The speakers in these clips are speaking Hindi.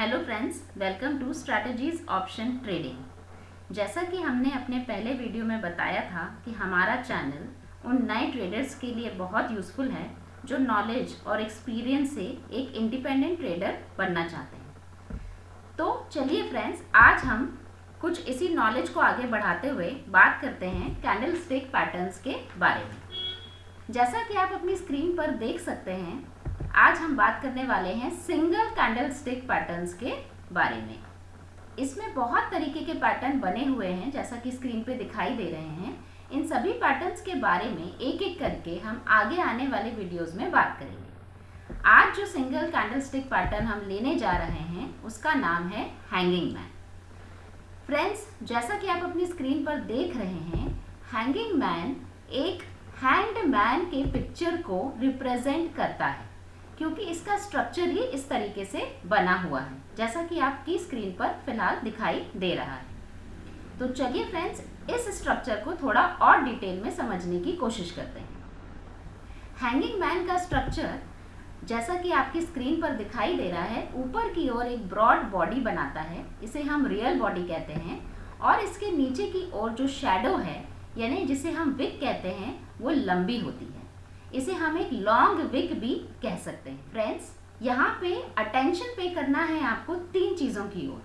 Hello friends, welcome to strategies option trading. जैसा कि हमने अपने पहले वीडियो में बताया था कि हमारा चैनल उन नए ट्रेडर्स के लिए बहुत यूज़फुल है जो नॉलेज और एक्सपीरियंस से एक इंडिपेंडेंट ट्रेडर बनना चाहते हैं। तो चलिए फ्रेंड्स, आज हम कुछ इसी नॉलेज को आगे बढ़ाते हुए बात करते हैं कैंडल स्टिक पैटर्न्स के बारे में। जैसा कि आप अपनी स्क्रीन पर देख सकते हैं, आज हम बात करने वाले हैं सिंगल कैंडल स्टिक पैटर्न्स के बारे में। इसमें बहुत तरीके के पैटर्न बने हुए हैं, जैसा कि स्क्रीन पे दिखाई दे रहे हैं। इन सभी पैटर्न्स के बारे में एक एक करके हम आगे आने वाले वीडियोस में बात करेंगे। आज जो सिंगल कैंडल स्टिक पैटर्न हम लेने जा रहे हैं उसका नाम है हैंगिंग मैन। फ्रेंड्स, जैसा कि आप अपनी स्क्रीन पर देख रहे हैं, हैंगिंग मैन एक हैंग्ड मैन के पिक्चर को रिप्रेजेंट करता है, क्योंकि इसका स्ट्रक्चर ही इस तरीके से बना हुआ है, जैसा कि आपकी स्क्रीन पर फिलहाल दिखाई दे रहा है। तो चलिए फ्रेंड्स, इस स्ट्रक्चर को थोड़ा और डिटेल में समझने की कोशिश करते हैं। हैंगिंग मैन का स्ट्रक्चर जैसा कि आपकी स्क्रीन पर दिखाई दे रहा है, ऊपर की ओर एक ब्रॉड बॉडी बनाता है, इसे हम रियल बॉडी कहते हैं, और इसके नीचे की ओर जो शैडो है, यानी जिसे हम विग कहते हैं, वो लंबी होती है। इसे हम एक लॉन्ग विग भी कह सकते हैं। फ्रेंड्स, यहाँ पे अटेंशन पे करना है आपको तीन चीज़ों की ओर।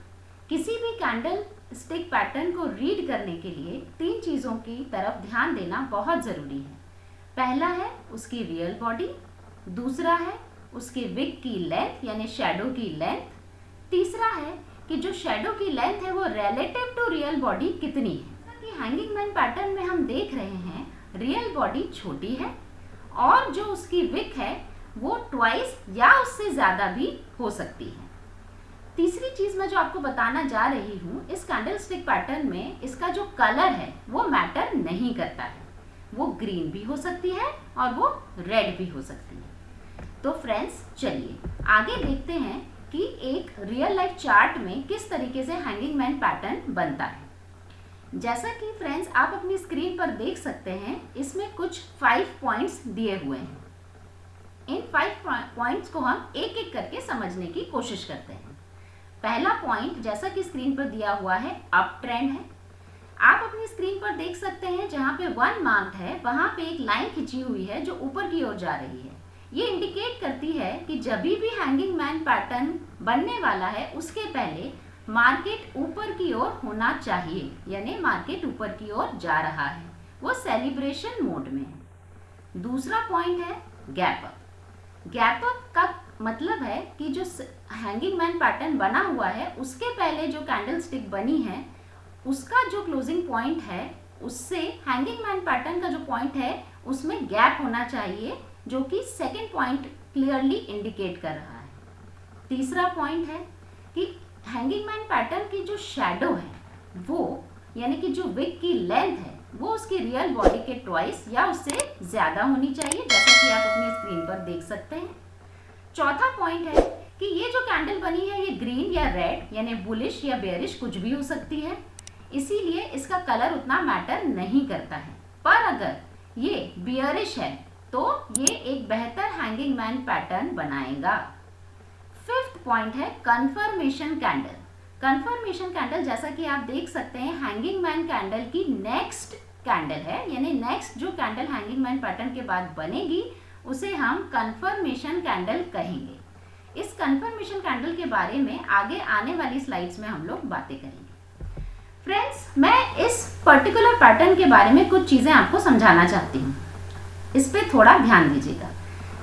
किसी भी कैंडल स्टिक पैटर्न को रीड करने के लिए तीन चीज़ों की तरफ ध्यान देना बहुत ज़रूरी है। पहला है उसकी रियल बॉडी, दूसरा है उसके विग की लेंथ यानी शैडो की लेंथ, तीसरा है कि जो शैडो की लेंथ है वो रिलेटिव टू रियल बॉडी कितनी है। कि हैंगिंग मैन पैटर्न में हम देख रहे हैं रियल बॉडी छोटी है और जो उसकी विग है वो ट्वाइस या उससे ज़्यादा भी हो सकती है। तीसरी चीज़ मैं जो आपको बताना जा रही हूँ, इस कैंडल स्टिक पैटर्न में इसका जो कलर है वो मैटर नहीं करता है। वो ग्रीन भी हो सकती है और वो रेड भी हो सकती है। तो फ्रेंड्स, चलिए आगे देखते हैं कि एक रियल लाइफ चार्ट में किस तरीके से हैंगिंग मैन पैटर्न बनता है। जैसा कि फ्रेंड्स आप अपनी स्क्रीन पर देख सकते हैं, इसमें कुछ 5 पॉइंट्स दिए हुए हैं। इन 5 पॉइंट्स को हम एक एक करके समझने की कोशिश करते हैं। पहला पॉइंट जैसा कि स्क्रीन पर दिया हुआ है, अप ट्रेंड है। आप अपनी स्क्रीन पर देख सकते हैं जहां पे 1 मार्क्ड है, वहां पे एक लाइन खिंची हुई है जो ऊपर की ओर जा रही है। ये इंडिकेट करती है कि जब भी हैंगिंग मैन पैटर्न बनने वाला है उसके पहले मार्केट ऊपर की ओर होना चाहिए, यानी मार्केट ऊपर की ओर जा रहा है, वो सेलिब्रेशन मोड में है। दूसरा पॉइंट है गैप अप। गैप अप का मतलब है कि जो हैंगिंग मैन पैटर्न बना हुआ है उसके पहले जो कैंडल स्टिक बनी है उसका जो क्लोजिंग पॉइंट है उससे हैंगिंग मैन पैटर्न का जो पॉइंट है उसमें गैप होना चाहिए, जो कि सेकेंड पॉइंट क्लियरली इंडिकेट कर रहा है। तीसरा पॉइंट है कि हैंगिंग मैन पैटर्न की जो शैडो है वो यानी कि जो विग की लेंथ है वो उसकी रियल बॉडी के ट्वाइस या उससे ज़्यादा होनी चाहिए, जैसा कि आप अपनी स्क्रीन पर देख सकते हैं। चौथा पॉइंट है कि ये जो कैंडल बनी है ये ग्रीन या रेड यानी बुलिश या बेयरिश कुछ भी हो सकती है, इसीलिए इसका कलर उतना मैटर नहीं करता है। पर अगर ये बेयरिश है तो ये एक बेहतर हैंगिंग मैन पैटर्न बनाएगा। फिफ्थ पॉइंट है कंफर्मेशन कैंडल। कंफर्मेशन कैंडल जैसा कि आप देख सकते हैं हैंगिंग मैन कैंडल की नेक्स्ट कैंडल है, यानी नेक्स्ट जो कैंडल हैंगिंग मैन पैटर्न के बाद बनेगी उसे हम कंफर्मेशन कैंडल कहेंगे। इस कंफर्मेशन कैंडल के बारे में आगे आने वाली स्लाइड्स में हम लोग बातें करेंगे। फ्रेंड्स, मैं इस पर्टिकुलर पैटर्न के बारे में कुछ चीज़ें आपको समझाना चाहती हूँ, इस पर थोड़ा ध्यान दीजिएगा।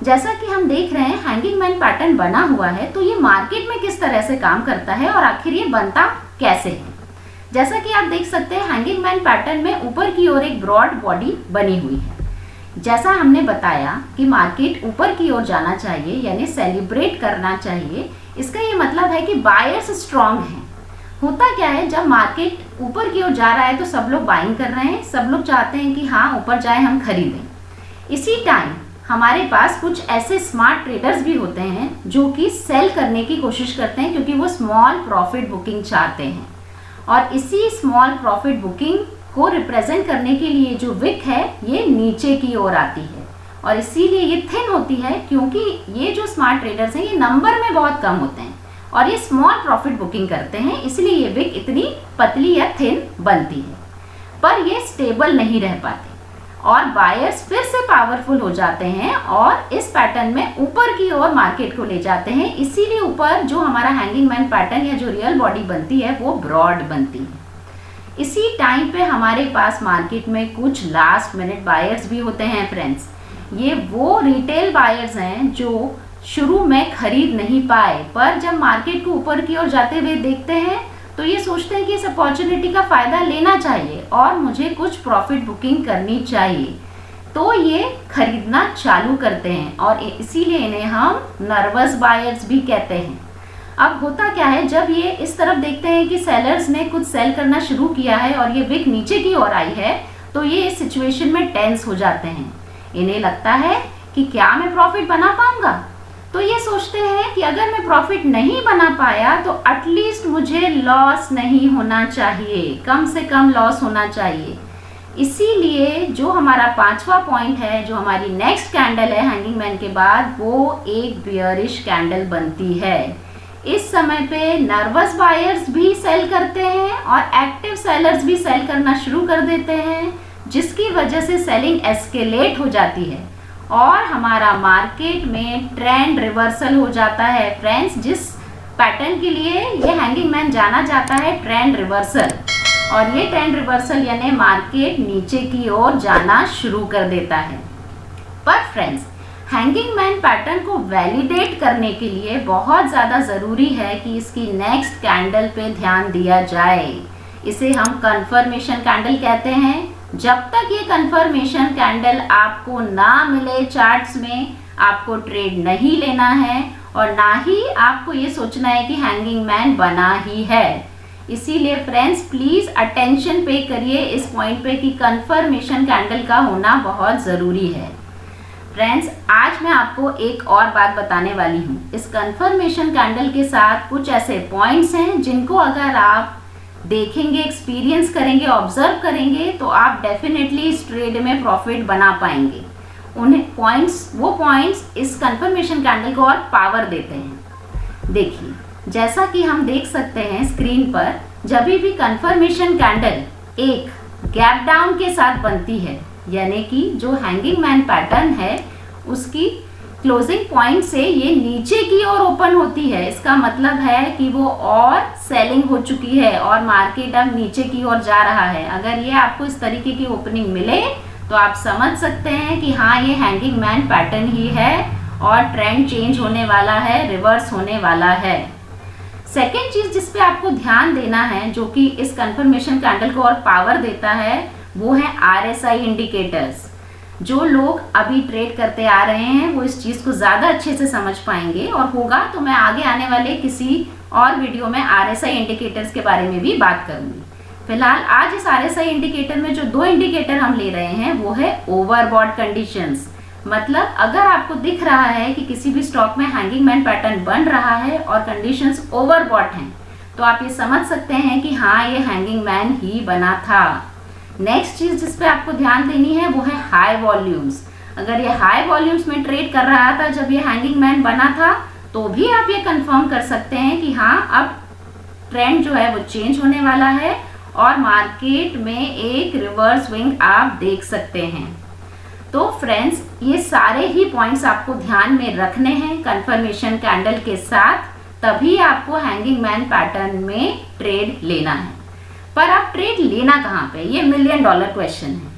जैसा कि हम देख रहे हैं हैंगिंग मैन पैटर्न बना हुआ है, तो ये मार्केट में किस तरह से काम करता है और आखिर ये बनता कैसे है। जैसा कि आप देख सकते हैं हैंगिंग मैन पैटर्न में ऊपर की ओर एक ब्रॉड बॉडी बनी हुई है। जैसा हमने बताया कि मार्केट ऊपर की ओर जाना चाहिए यानी सेलिब्रेट करना चाहिए, इसका ये मतलब है कि बायर्स स्ट्रांग हैं। होता क्या है, जब मार्केट ऊपर की ओर जा रहा है तो सब लोग बाइंग कर रहे हैं, सब लोग चाहते हैं कि हाँ ऊपर जाए, हम खरीदें। इसी टाइम हमारे पास कुछ ऐसे स्मार्ट ट्रेडर्स भी होते हैं जो कि सेल करने की कोशिश करते हैं, क्योंकि वो स्मॉल प्रॉफिट बुकिंग चाहते हैं। और इसी स्मॉल प्रॉफिट बुकिंग को रिप्रेजेंट करने के लिए जो विक है ये नीचे की ओर आती है, और इसीलिए ये थिन होती है, क्योंकि ये जो स्मार्ट ट्रेडर्स हैं ये नंबर में बहुत कम होते हैं और ये स्मॉल प्रॉफिट बुकिंग करते हैं, इसलिए ये विक इतनी पतली या थिन बनती है। पर ये स्टेबल नहीं रह पाते और बायर्स फिर से पावरफुल हो जाते हैं और इस पैटर्न में ऊपर की ओर मार्केट को ले जाते हैं। इसीलिए ऊपर जो हमारा हैंगिंग मैन पैटर्न या जो रियल बॉडी बनती है वो ब्रॉड बनती है। इसी टाइम पे हमारे पास मार्केट में कुछ लास्ट मिनट बायर्स भी होते हैं फ्रेंड्स। ये वो रिटेल बायर्स हैं जो शुरू में खरीद नहीं पाए, पर जब मार्केट को ऊपर की ओर जाते हुए देखते हैं तो ये सोचते हैं कि इस अपॉर्चुनिटी का फ़ायदा लेना चाहिए और मुझे कुछ प्रॉफिट बुकिंग करनी चाहिए, तो ये खरीदना चालू करते हैं और इसीलिए इन्हें हम नर्वस बायर्स भी कहते हैं। अब होता क्या है, जब ये इस तरफ देखते हैं कि सेलर्स ने कुछ सेल करना शुरू किया है और ये विक नीचे की ओर आई है, तो ये इस सिचुएशन में टेंस हो जाते हैं। इन्हें लगता है कि क्या मैं प्रॉफिट बना पाऊंगा, तो ये सोचते हैं कि अगर मैं प्रॉफिट नहीं बना पाया तो एटलीस्ट मुझे लॉस नहीं होना चाहिए, कम से कम लॉस होना चाहिए। इसीलिए जो हमारा 5वां पॉइंट है, जो हमारी नेक्स्ट कैंडल है हैंगिंग मैन के बाद, वो एक बियरिश कैंडल बनती है। इस समय पे नर्वस बायर्स भी सेल करते हैं और एक्टिव सेलर्स भी सेल करना शुरू कर देते हैं, जिसकी वजह से सेलिंग एस्केलेट हो जाती है और हमारा मार्केट में ट्रेंड रिवर्सल हो जाता है फ्रेंड्स। जिस पैटर्न के लिए ये हैंगिंग मैन जाना जाता है, ट्रेंड रिवर्सल, और ये ट्रेंड रिवर्सल यानी मार्केट नीचे की ओर जाना शुरू कर देता है। पर फ्रेंड्स, हैंगिंग मैन पैटर्न को वैलिडेट करने के लिए बहुत ज़्यादा ज़रूरी है कि इसकी नेक्स्ट कैंडल पे ध्यान दिया जाए। इसे हम कंफर्मेशन कैंडल कहते हैं। जब तक ये कंफर्मेशन कैंडल आपको ना मिले चार्ट्स में, आपको ट्रेड नहीं लेना है और ना ही आपको ये सोचना है कि हैंगिंग मैन बना ही है। इसीलिए फ्रेंड्स, प्लीज़ अटेंशन पे करिए इस पॉइंट पे कि कंफर्मेशन कैंडल का होना बहुत ज़रूरी है। फ्रेंड्स, आज मैं आपको एक और बात बताने वाली हूँ। इस कंफर्मेशन कैंडल के साथ कुछ ऐसे पॉइंट्स हैं जिनको अगर आप देखेंगे, एक्सपीरियंस करेंगे, ऑब्जर्व करेंगे, तो आप डेफिनेटली इस ट्रेड में प्रॉफिट बना पाएंगे। वो पॉइंट्स इस कंफर्मेशन कैंडल को और पावर देते हैं। देखिए, जैसा कि हम देख सकते हैं स्क्रीन पर, जब भी कंफर्मेशन कैंडल एक गैप डाउन के साथ बनती है, यानी कि जो हैंगिंग मैन पैटर्न है उसकी क्लोजिंग पॉइंट से ये नीचे की ओर ओपन होती है, इसका मतलब है कि वो और सेलिंग हो चुकी है और मार्केट अब नीचे की ओर जा रहा है। अगर ये आपको इस तरीके की ओपनिंग मिले तो आप समझ सकते हैं कि हाँ, ये हैंगिंग मैन पैटर्न ही है और ट्रेंड चेंज होने वाला है, रिवर्स होने वाला है। सेकेंड चीज़ जिस पे आपको ध्यान देना है, जो कि इस कंफर्मेशन कैंडल को और पावर देता है, वो है RSI इंडिकेटर्स। जो लोग अभी ट्रेड करते आ रहे हैं वो इस चीज़ को ज़्यादा अच्छे से समझ पाएंगे, और होगा तो मैं आगे आने वाले किसी और वीडियो में RSI इंडिकेटर्स के बारे में भी बात करूंगी। फिलहाल आज इस RSI इंडिकेटर में जो 2 इंडिकेटर हम ले रहे हैं वो है ओवरबॉट कंडीशंस। मतलब अगर आपको दिख रहा है कि किसी भी स्टॉक में हैंगिंग मैन पैटर्न बन रहा है और कंडीशंस ओवरबॉट हैं, तो आप ये समझ सकते हैं कि हाँ, ये हैंगिंग मैन ही बना था। नेक्स्ट चीज़ जिस पे आपको ध्यान देनी है वो है हाई वॉल्यूम्स। अगर ये हाई वॉल्यूम्स में ट्रेड कर रहा था जब ये हैंगिंग मैन बना था, तो भी आप ये कंफर्म कर सकते हैं कि हाँ, अब ट्रेंड जो है वो चेंज होने वाला है और मार्केट में एक रिवर्स स्विंग आप देख सकते हैं। तो फ्रेंड्स, ये सारे ही पॉइंट्स आपको ध्यान में रखने हैं कंफर्मेशन कैंडल के साथ, तभी आपको हैंगिंग मैन पैटर्न में ट्रेड लेना है। पर आप ट्रेड लेना कहाँ पे, ये $1 मिलियन क्वेश्चन है।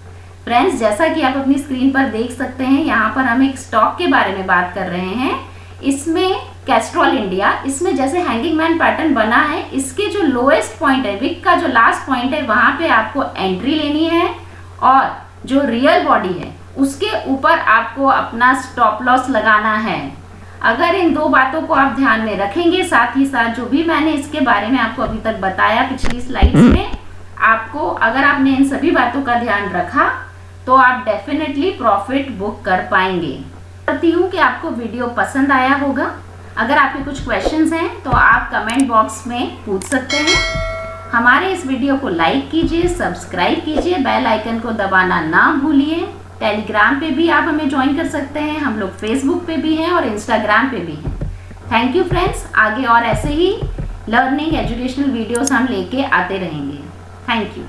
फ्रेंड्स, जैसा कि आप अपनी स्क्रीन पर देख सकते हैं, यहाँ पर हम एक स्टॉक के बारे में बात कर रहे हैं। इसमें कैस्ट्रॉल इंडिया, इसमें जैसे हैंगिंग मैन पैटर्न बना है, इसके जो लोएस्ट पॉइंट है, विक का जो लास्ट पॉइंट है, वहाँ पे आपको एंट्री लेनी है और जो रियल बॉडी है उसके ऊपर आपको अपना स्टॉप लॉस लगाना है। अगर इन 2 बातों को आप ध्यान में रखेंगे, साथ ही साथ जो भी मैंने इसके बारे में आपको अभी तक बताया पिछली स्लाइड्स में, आपको अगर आपने इन सभी बातों का ध्यान रखा तो आप डेफिनेटली प्रॉफिट बुक कर पाएंगे। करती हूँ कि आपको वीडियो पसंद आया होगा। अगर आपके कुछ क्वेश्चंस हैं तो आप कमेंट बॉक्स में पूछ सकते हैं। हमारे इस वीडियो को लाइक कीजिए, सब्सक्राइब कीजिए, बेल आइकन को दबाना ना भूलिए। टेलीग्राम पे भी आप हमें ज्वाइन कर सकते हैं, हम लोग फेसबुक पे भी हैं और इंस्टाग्राम पे भी हैं। थैंक यू फ्रेंड्स, आगे और ऐसे ही लर्निंग एजुकेशनल वीडियोस हम लेके आते रहेंगे। Thank you.